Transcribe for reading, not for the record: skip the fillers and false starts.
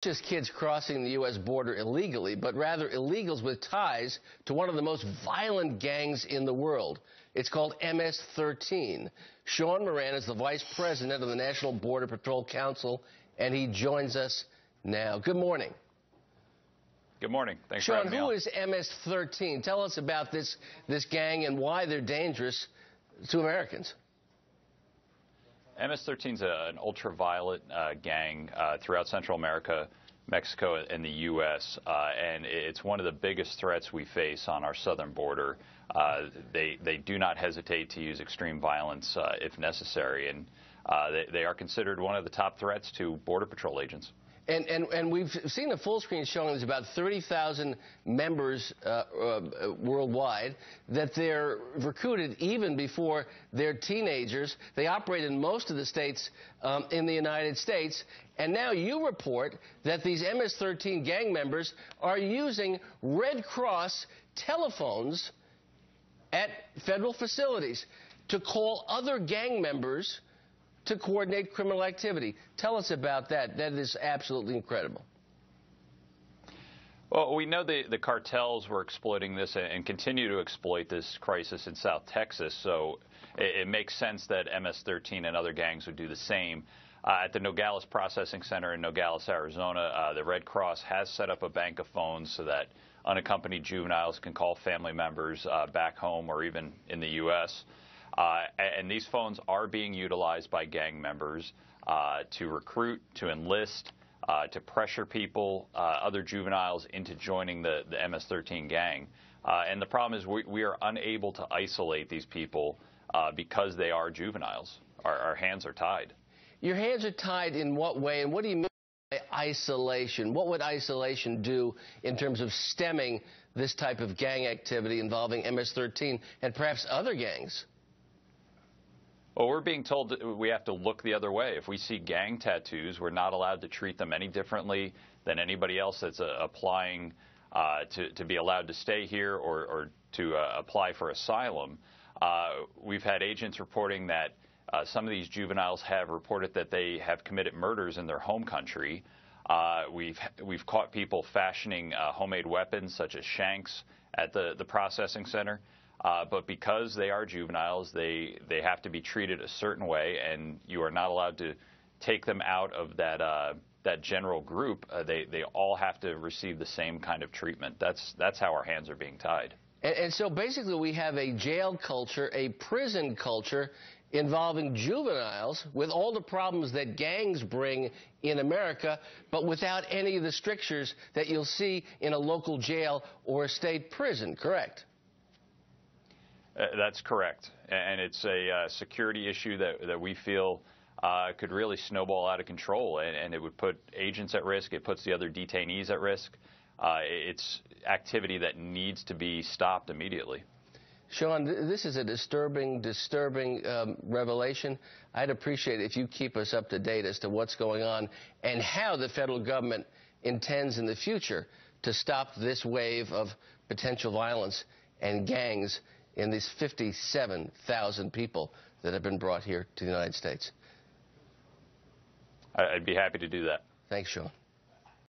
Just kids crossing the U.S. border illegally, but rather illegals with ties to one of the most violent gangs in the world. It's called MS-13. Sean Moran is the vice president of the National Border Patrol Council, and he joins us now. Good morning. Good morning. Thanks Sean, for having me who on. is MS-13? Tell us about this gang and why they're dangerous to Americans. MS-13 is an ultraviolet gang throughout Central America, Mexico, and the U.S., and it's one of the biggest threats we face on our southern border. They do not hesitate to use extreme violence if necessary, and they are considered one of the top threats to Border Patrol agents. And we've seen a full screen showing there's about 30,000 members worldwide, that they're recruited even before they're teenagers. They operate in most of the states in the United States. And now you report that these MS-13 gang members are using Red Cross telephones at federal facilities to call other gang members to coordinate criminal activity. Tell us about that. That is absolutely incredible. Well, we know the cartels were exploiting this and continue to exploit this crisis in South Texas, so it makes sense that MS-13 and other gangs would do the same. At the Nogales Processing Center in Nogales, Arizona, the Red Cross has set up a bank of phones so that unaccompanied juveniles can call family members back home or even in the U.S., and these phones are being utilized by gang members to recruit, to enlist, to pressure people, other juveniles into joining the MS-13 gang. And the problem is we are unable to isolate these people because they are juveniles. Our hands are tied. Your hands are tied in what way, and what do you mean by isolation? What would isolation do in terms of stemming this type of gang activity involving MS-13 and perhaps other gangs? Well, we're being told that we have to look the other way. If we see gang tattoos, we're not allowed to treat them any differently than anybody else that's applying to be allowed to stay here or to apply for asylum. We've had agents reporting that some of these juveniles have reported that they have committed murders in their home country. We've caught people fashioning homemade weapons such as shanks at the processing center. But because they are juveniles, they have to be treated a certain way, and you are not allowed to take them out of that general group. They all have to receive the same kind of treatment. That's how our hands are being tied. And so basically we have a jail culture, a prison culture involving juveniles with all the problems that gangs bring in America, but without any of the strictures that you'll see in a local jail or a state prison, correct? That's correct, and it's a security issue that we feel could really snowball out of control, and it would put agents at risk. It puts the other detainees at risk. It's activity that needs to be stopped immediately. Sean, this is a disturbing revelation. I'd appreciate it if you keep us up to date as to what's going on and how the federal government intends in the future to stop this wave of potential violence and gangs in these 57,000 people that have been brought here to the United States. I'd be happy to do that. Thanks, Sean.